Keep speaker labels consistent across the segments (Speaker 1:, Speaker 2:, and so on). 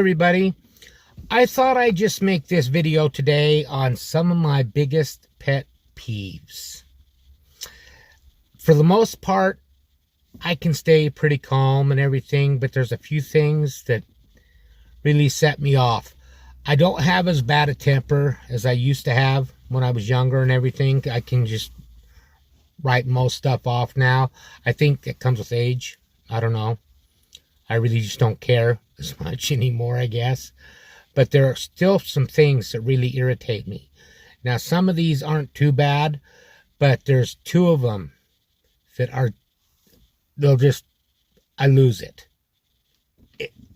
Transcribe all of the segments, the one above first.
Speaker 1: everybody. I thought I'd just make this video today on some of my biggest pet peeves. For the most part, I can stay pretty calm and everything, but there's a few things that really set me off. I don't have as bad a temper as I used to have when I was younger and everything. I can just write most stuff off now. I think it comes with age. I don't know. I really just don't care as much anymore, I guess. But there are still some things that really irritate me. Now, some of these aren't too bad, but there's two of them that are, I lose it.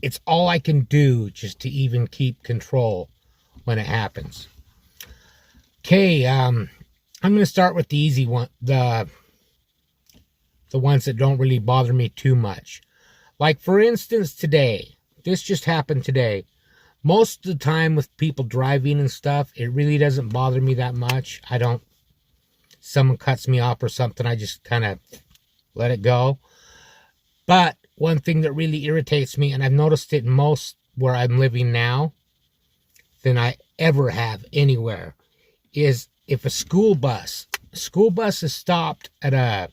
Speaker 1: It's all I can do just to even keep control when it happens. Okay, I'm going to start with the easy one, the ones that don't really bother me too much. Like, for instance, today. This just happened today. Most of the time with people driving and stuff, it really doesn't bother me that much. Someone cuts me off or something, I just kind of let it go. But one thing that really irritates me, and I've noticed it most where I'm living now than I ever have anywhere, is if a school bus is stopped at a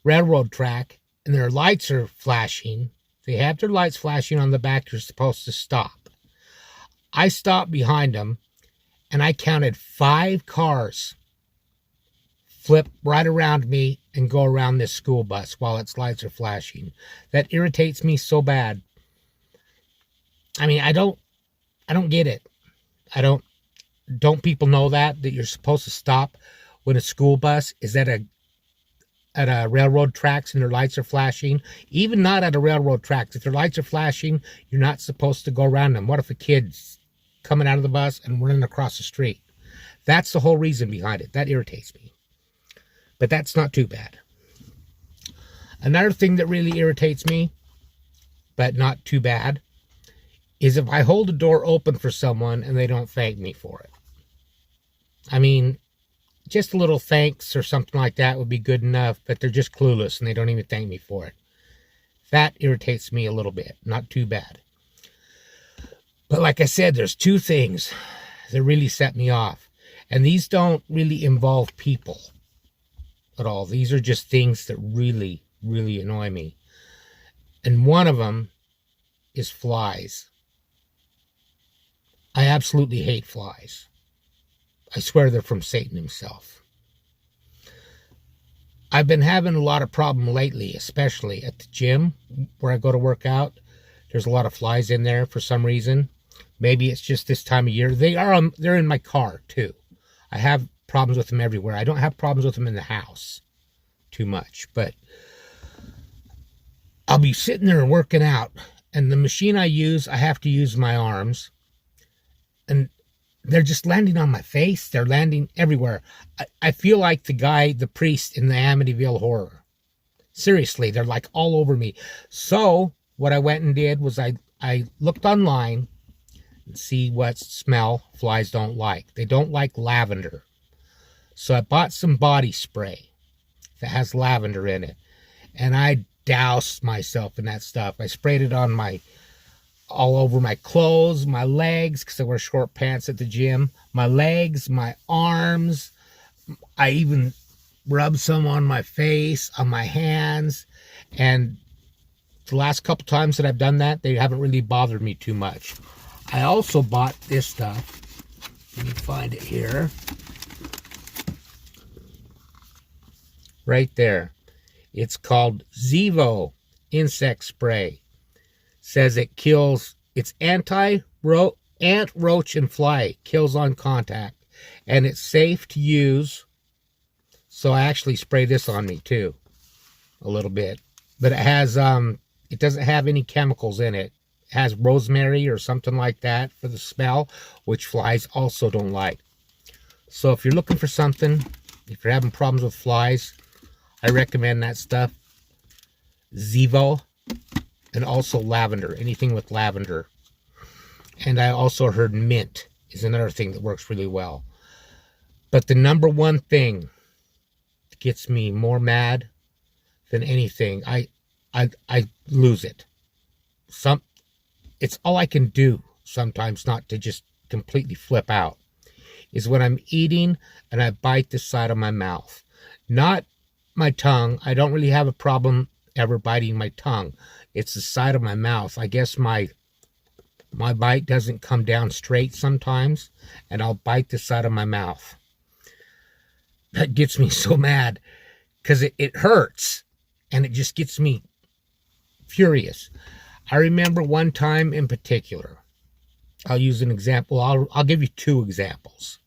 Speaker 1: railroad track and their lights are flashing. They have their lights flashing on the back. You're supposed to stop. I stopped behind them, and I counted 5 cars flip right around me and go around this school bus while its lights are flashing. That irritates me so bad. I mean, I don't get it. Don't people know that you're supposed to stop when a school bus is at a railroad tracks and their lights are flashing? Even not at a railroad tracks. If their lights are flashing, you're not supposed to go around them. What if a kid's coming out of the bus and running across the street? That's the whole reason behind it. That irritates me. But that's not too bad. Another thing that really irritates me, but not too bad, is if I hold the door open for someone and they don't thank me for it. I mean, just a little thanks or something like that would be good enough, but they're just clueless and they don't even thank me for it. That irritates me a little bit. Not too bad. But like I said, there's 2 things that really set me off. And these don't really involve people at all. These are just things that really, really annoy me. And one of them is flies. I absolutely hate flies. I swear they're from Satan himself. I've been having a lot of problem lately, especially at the gym where I go to work out. There's a lot of flies in there for some reason. Maybe it's just this time of year. They're in my car too. I have problems with them everywhere. I don't have problems with them in the house too much, but I'll be sitting there working out, and the machine I use, I have to use my arms, and they're just landing on my face. They're landing everywhere. I feel like the priest in the Amityville Horror. Seriously, they're like all over me. So what I went and did was I looked online and see what smell flies don't like. They don't like lavender. So I bought some body spray that has lavender in it, and I doused myself in that stuff. I sprayed it on all over my clothes, my legs, because I wear short pants at the gym, my legs, my arms. I even rubbed some on my face, on my hands, and the last couple times that I've done that, they haven't really bothered me too much. I also bought this stuff. Let me find it here. Right there. It's called Zevo Insect Spray. Says it kills, it's ant, roach, and fly. Kills on contact. And it's safe to use. So I actually spray this on me too. A little bit. But it has, it doesn't have any chemicals in it. It has rosemary or something like that for the smell, which flies also don't like. So if you're looking for something, if you're having problems with flies, I recommend that stuff. Zevo. And also lavender. Anything with lavender. And I also heard mint is another thing that works really well. But the number one thing that gets me more mad than anything, I lose it. it's all I can do sometimes not to just completely flip out, is when I'm eating and I bite the side of my mouth. Not my tongue. I don't really have a problem ever biting my tongue. It's the side of my mouth. I guess my bite doesn't come down straight sometimes, and I'll bite the side of my mouth. That gets me so mad because it hurts, and it just gets me furious. I remember one time in particular. I'll use an example. I'll give you two examples.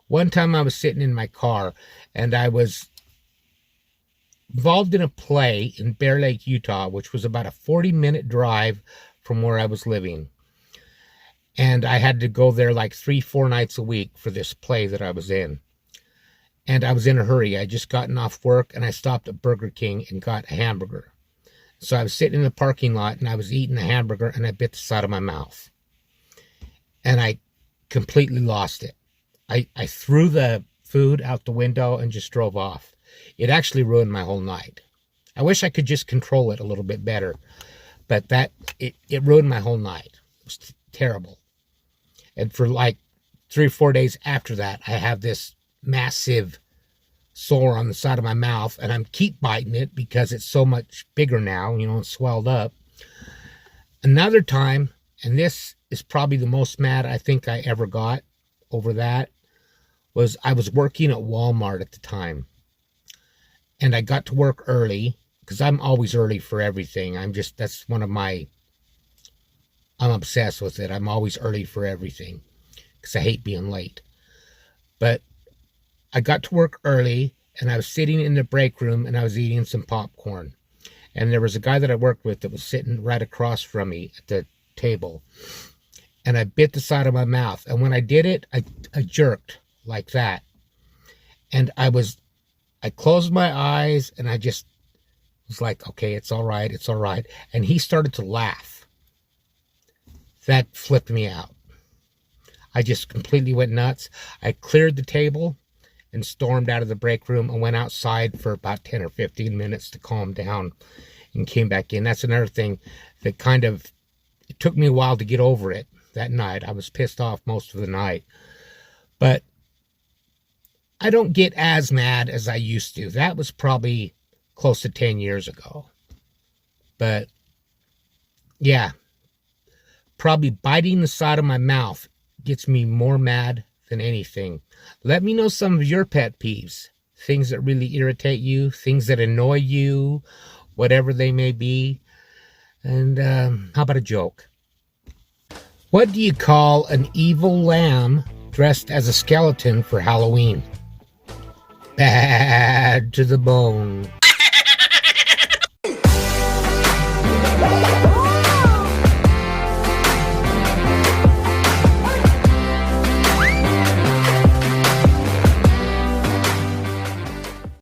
Speaker 1: One time I was sitting in my car, and I was involved in a play in Bear Lake, Utah, which was about a 40-minute drive from where I was living. And I had to go there like 3-4 nights a week for this play that I was in. And I was in a hurry. I just gotten off work, and I stopped at Burger King and got a hamburger. So I was sitting in the parking lot, and I was eating a hamburger, and I bit the side of my mouth. And I completely lost it. I threw the food out the window and just drove off. It actually ruined my whole night. I wish I could just control it a little bit better. But it ruined my whole night. It was terrible. And for like 3 or 4 days after that, I have this massive sore on the side of my mouth, and I'm keep biting it because it's so much bigger now, it's swelled up. Another time, and this is probably the most mad I think I ever got over that, was I was working at Walmart at the time. And I got to work early, because I'm always early for everything. I'm obsessed with it. I'm always early for everything, because I hate being late. But I got to work early, and I was sitting in the break room, and I was eating some popcorn. And there was a guy that I worked with that was sitting right across from me at the table. And I bit the side of my mouth. And when I did it, I jerked like that. And I closed my eyes, and I just was like, okay, it's all right, it's all right. And he started to laugh. That flipped me out. I just completely went nuts. I cleared the table and stormed out of the break room and went outside for about 10 or 15 minutes to calm down and came back in. That's another thing that it took me a while to get over it that night. I was pissed off most of the night. But I don't get as mad as I used to. That was probably close to 10 years ago. But yeah, probably biting the side of my mouth gets me more mad than anything. Let me know some of your pet peeves. Things that really irritate you, things that annoy you, whatever they may be. And how about a joke? What do you call an evil lamb dressed as a skeleton for Halloween? Bad to the bone.